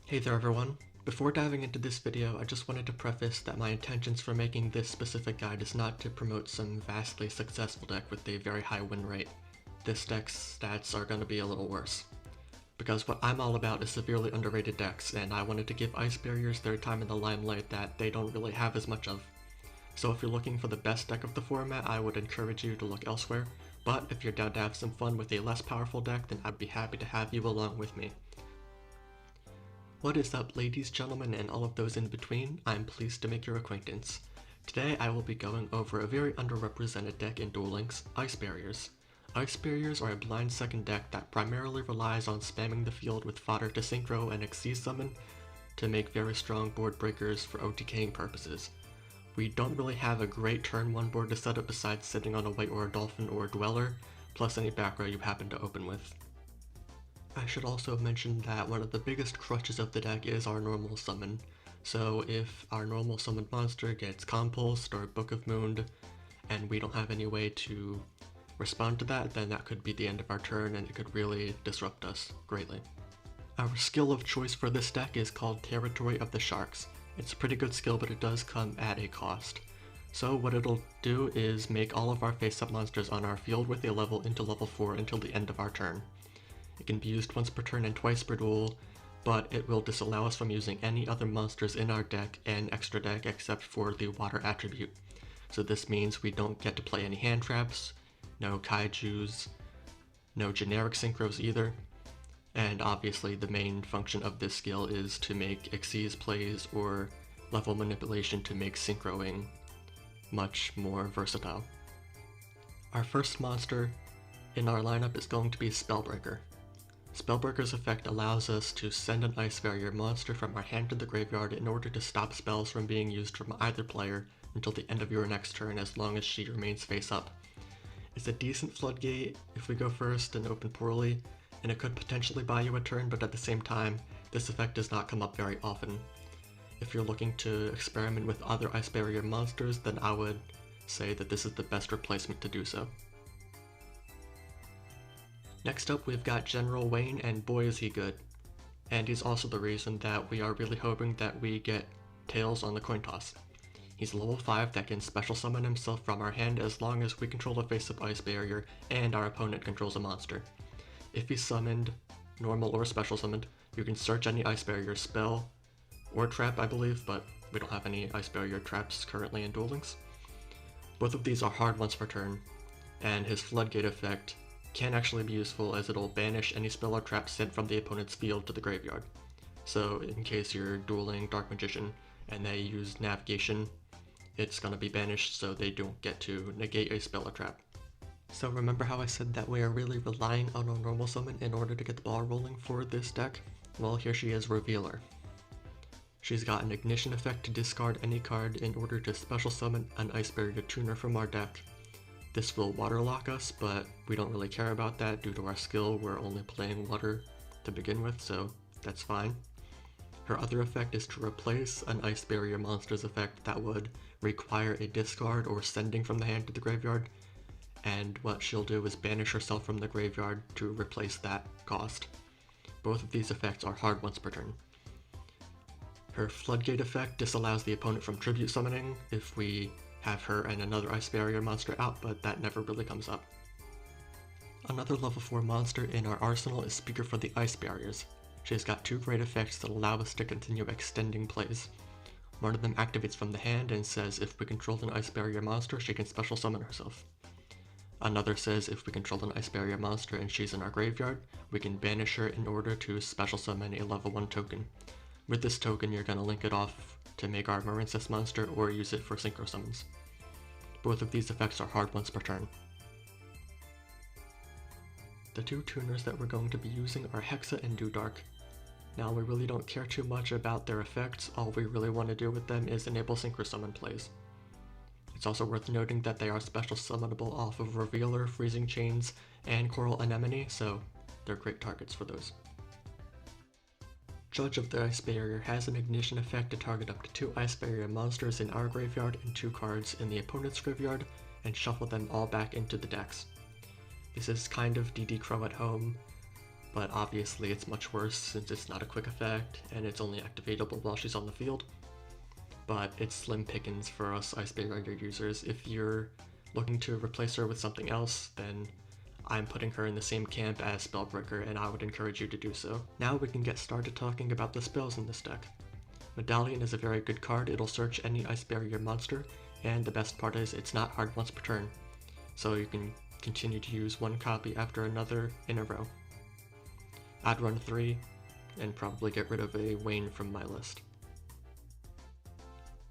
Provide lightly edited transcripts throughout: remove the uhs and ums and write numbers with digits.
Hey there everyone! Before diving into this video, I just wanted to preface that my intentions for making this specific guide is not to promote some vastly successful deck with a very high win rate. This deck's stats are going to be a little worse. Because what I'm all about is severely underrated decks, and I wanted to give Ice Barriers their time in the limelight that they don't really have as much of. So if you're looking for the best deck of the format, I would encourage you to look elsewhere, but if you're down to have some fun with a less powerful deck, then I'd be happy to have you along with me. What is up, ladies, gentlemen, and all of those in between? I'm pleased to make your acquaintance. Today I will be going over a very underrepresented deck in Duel Links, Ice Barriers. Ice Barriers are a blind second deck that primarily relies on spamming the field with fodder to synchro and Xyz summon to make very strong board breakers for OTKing purposes. We don't really have a great turn 1 board to set up besides sitting on a White or a Dolphin or a Dweller, plus any back row you happen to open with. I should also mention that one of the biggest crutches of the deck is our normal summon. So if our normal summoned monster gets compulsed or Book of Moon and we don't have any way to respond to that, then that could be the end of our turn and it could really disrupt us greatly. Our skill of choice for this deck is called Territory of the Sharks. It's a pretty good skill, but it does come at a cost. So what it'll do is make all of our face-up monsters on our field with a level into level 4 until the end of our turn. It can be used once per turn and twice per duel, but it will disallow us from using any other monsters in our deck and extra deck except for the water attribute. So this means we don't get to play any hand traps, no kaijus, no generic synchros either, and obviously the main function of this skill is to make Xyz plays or level manipulation to make synchroing much more versatile. Our first monster in our lineup is going to be Spellbreaker. Spellbreaker's effect allows us to send an Ice Barrier monster from our hand to the graveyard in order to stop spells from being used from either player until the end of your next turn as long as she remains face up. It's a decent floodgate if we go first and open poorly, and it could potentially buy you a turn, but at the same time, this effect does not come up very often. If you're looking to experiment with other Ice Barrier monsters, then I would say that this is the best replacement to do so. Next up, we've got General Wayne, and boy is he good. And he's also the reason that we are really hoping that we get Tails on the coin toss. He's level 5 that can special summon himself from our hand as long as we control a face-up Ice Barrier and our opponent controls a monster. If he's summoned, normal or special summoned, you can search any Ice Barrier spell or trap, I believe, but we don't have any Ice Barrier traps currently in Duel Links. Both of these are hard once per turn, and his Floodgate effect can actually be useful as it'll banish any spell or trap sent from the opponent's field to the graveyard. So in case you're dueling Dark Magician and they use Navigation, it's gonna be banished so they don't get to negate a spell or trap. So remember how I said that we are really relying on a normal summon in order to get the ball rolling for this deck? Well, here she is, Revealer. She's got an Ignition effect to discard any card in order to special summon an Ice Barrier tuner from our deck. This will waterlock us, but we don't really care about that due to our skill. We're only playing water to begin with, so that's fine. Her other effect is to replace an Ice Barrier monster's effect that would require a discard or sending from the hand to the graveyard, and what she'll do is banish herself from the graveyard to replace that cost. Both of these effects are hard once per turn. Her Floodgate effect disallows the opponent from tribute summoning if we have her and another Ice Barrier monster out, but that never really comes up. Another level 4 monster in our arsenal is Speaker for the Ice Barriers. She's got two great effects that allow us to continue extending plays. One of them activates from the hand and says if we control an Ice Barrier monster, she can special summon herself. Another says if we control an Ice Barrier monster and she's in our graveyard, we can banish her in order to special summon a level 1 token. With this token, you're going to link it off to make our Marincess monster or use it for synchro summons. Both of these effects are hard once per turn. The two tuners that we're going to be using are Hexa and Dewdark. Now we really don't care too much about their effects, all we really want to do with them is enable synchro summon plays. It's also worth noting that they are special summonable off of Revealer, Freezing Chains, and Coral Anemone, so they're great targets for those. Judge of the Ice Barrier has an Ignition effect to target up to 2 Ice Barrier monsters in our graveyard and 2 cards in the opponent's graveyard, and shuffle them all back into the decks. This is kind of DD Crow at home, but obviously it's much worse since it's not a quick effect and it's only activatable while she's on the field. But it's slim pickings for us Ice Barrier users. If you're looking to replace her with something else, then I'm putting her in the same camp as Spellbreaker, and I would encourage you to do so. Now we can get started talking about the spells in this deck. Medallion is a very good card. It'll search any Ice Barrier monster, and the best part is it's not hard once per turn, so you can continue to use one copy after another in a row. I'd run 3, and probably get rid of a Wayne from my list.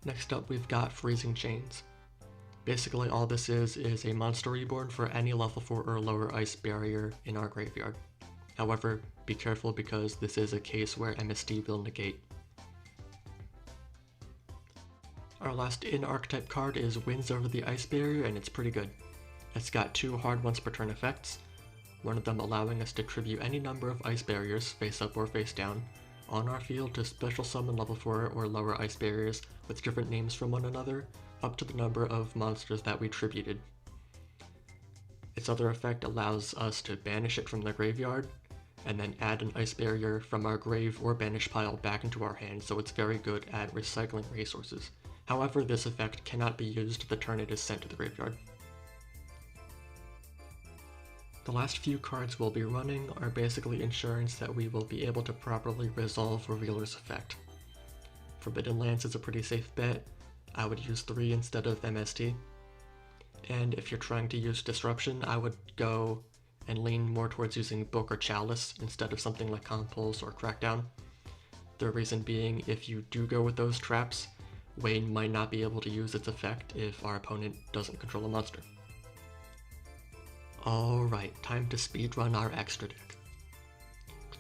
Next up we've got Freezing Chains. Basically all this is a monster reborn for any level 4 or lower Ice Barrier in our graveyard. However, be careful because this is a case where MSD will negate. Our last in-archetype card is Wins Over the Ice Barrier, and it's pretty good. It's got 2 hard once per turn effects, one of them allowing us to tribute any number of Ice Barriers, face up or face down, on our field to special summon level 4 or lower Ice Barriers with different names from one another, up to the number of monsters that we tributed. Its other effect allows us to banish it from the graveyard, and then add an Ice Barrier from our grave or banish pile back into our hand, so it's very good at recycling resources. However, this effect cannot be used the turn it is sent to the graveyard. The last few cards we'll be running are basically insurance that we will be able to properly resolve Revealer's effect. Forbidden Lance is a pretty safe bet. I would use 3 instead of MST. And if you're trying to use Disruption, I would go and lean more towards using Book or Chalice instead of something like Compulse or Crackdown. The reason being, if you do go with those traps, Wayne might not be able to use its effect if our opponent doesn't control a monster. Alright, time to speedrun our extra deck.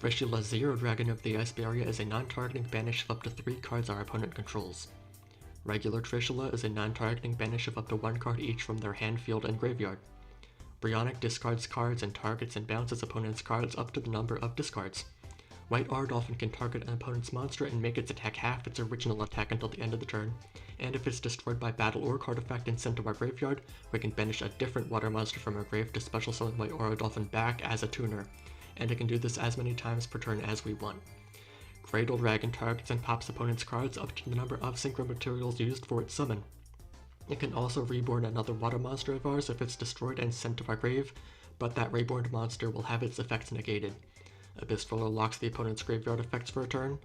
Trishula Zero Dragon of the Ice Barrier is a non-targeting banish of up to 3 cards our opponent controls. Regular Trishula is a non-targeting banish of up to 1 card each from their hand, field, and graveyard. Brionica discards cards and targets and bounces opponent's cards up to the number of discards. White Ardolphin can target an opponent's monster and make its attack half its original attack until the end of the turn, and if it's destroyed by battle or card effect and sent to our graveyard, we can banish a different water monster from our grave to special summon White Ardolphin back as a tuner, and it can do this as many times per turn as we want. Cradle Dragon targets and pops opponent's cards up to the number of synchro materials used for its summon. It can also reborn another water monster of ours if it's destroyed and sent to our grave, but that reborn monster will have its effects negated. Abyss Roller locks the opponent's graveyard effects for a turn,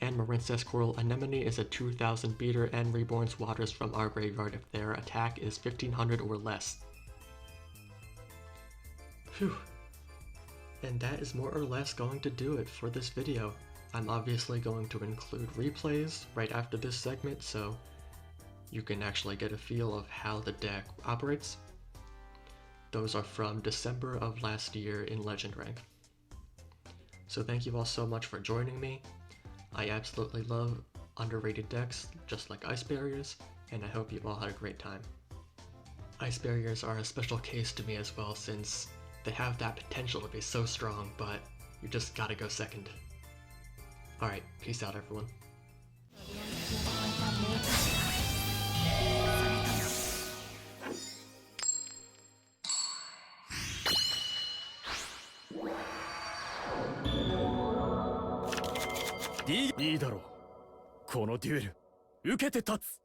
and Marincess Coral Anemone is a 2000 beater and reborns waters from our graveyard if their attack is 1500 or less. Phew. And that is more or less going to do it for this video. I'm obviously going to include replays right after this segment so you can actually get a feel of how the deck operates. Those are from December of last year in Legend rank. So thank you all so much for joining me. I absolutely love underrated decks, just like Ice Barriers, and I hope you all had a great time. Ice Barriers are a special case to me as well, since they have that potential to be so strong, but you just gotta go second. Alright, peace out everyone.いいだろう。このデュエル受けて立つ。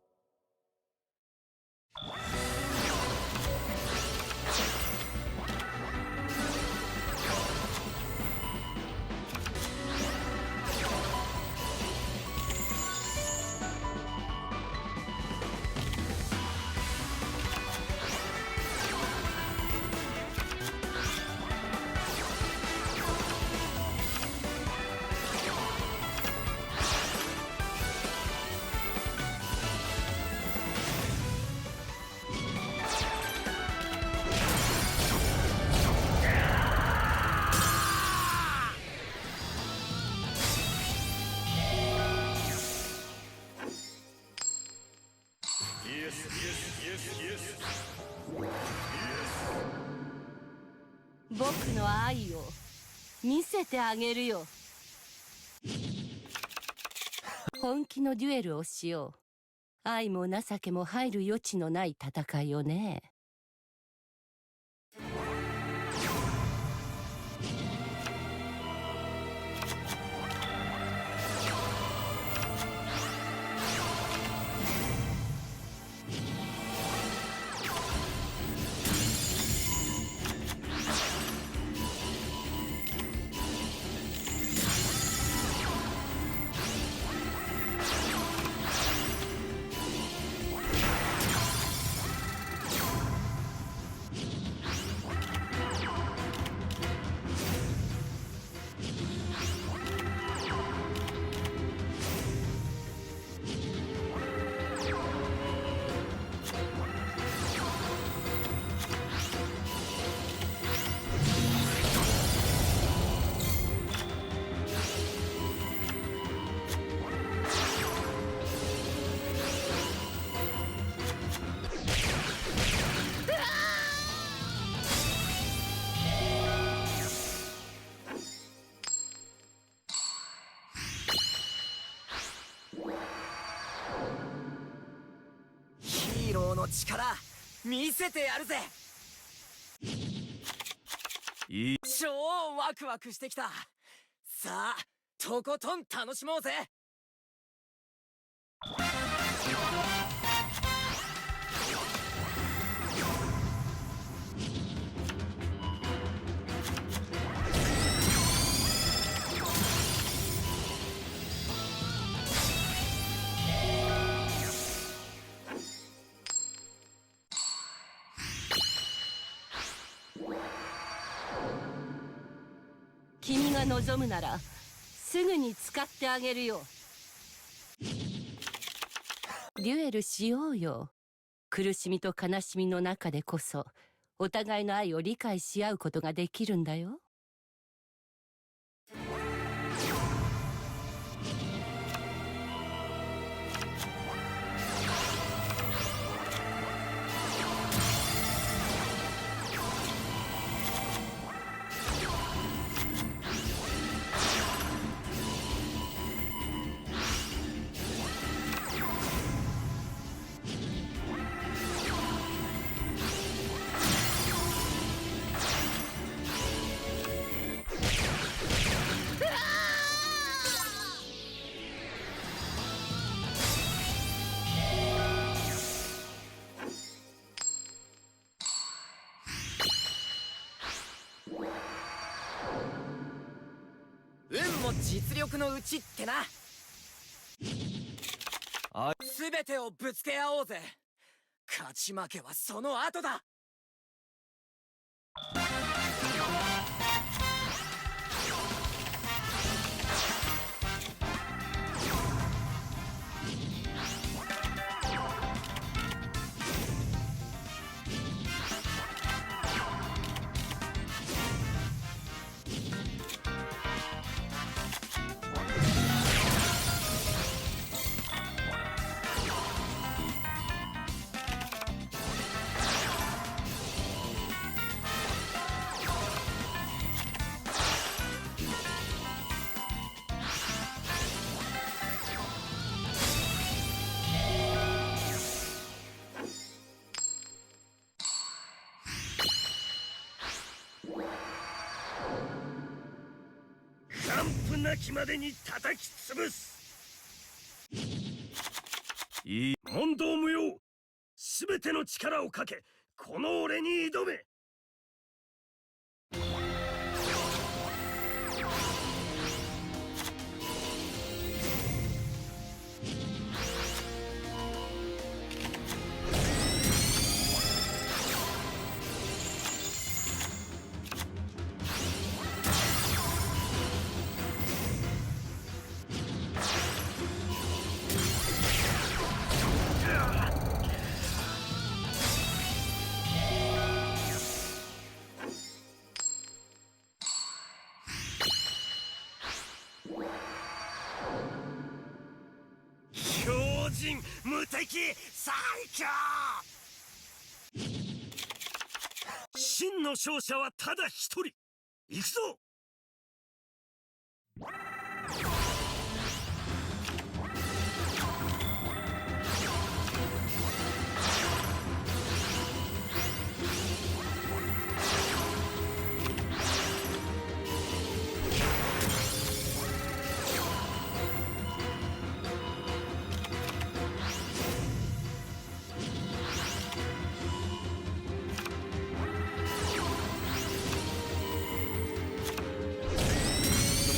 僕の愛を見せてあげるよ。本気のデュエルをしよう。愛も情けも入る余地のない戦いをね。の力見せてやるぜ。いい超ワクワクしてきた。さあとことん楽しもうぜ。君が望むならすぐに使ってあげるよ。デュエルしようよ。苦しみと悲しみの中でこそお互いの愛を理解し合うことができるんだよ。運も実力のうちってな。あ全てをぶつけ合おうぜ。勝ち負けはその後だ。完膚なきまでに叩き潰す。いい問答無用。すべての力をかけこの俺に挑め。強靭無敵最強。真の勝者はただ一人。行くぞ。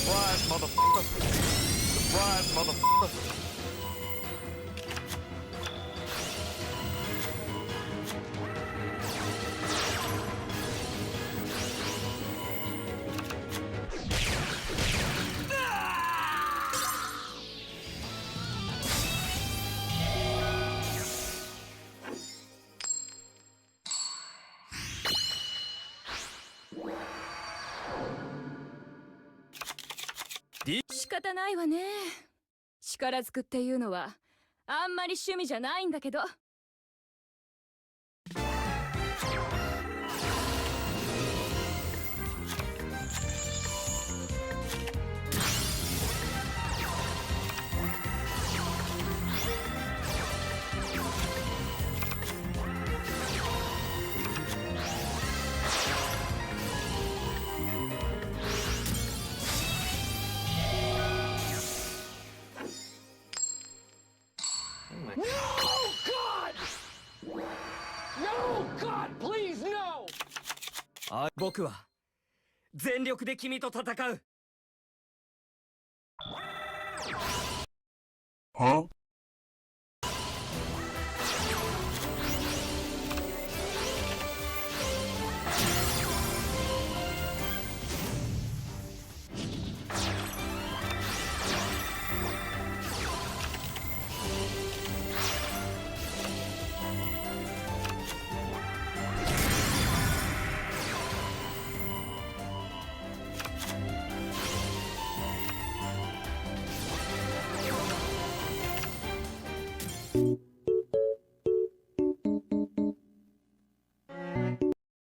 Surprise, motherfucker! Surprise, motherfucker! 仕方ないわね。力ずくっていうのはあんまり趣味じゃないんだけど。No, God! No, God, please, no! 僕は全力で君と戦う。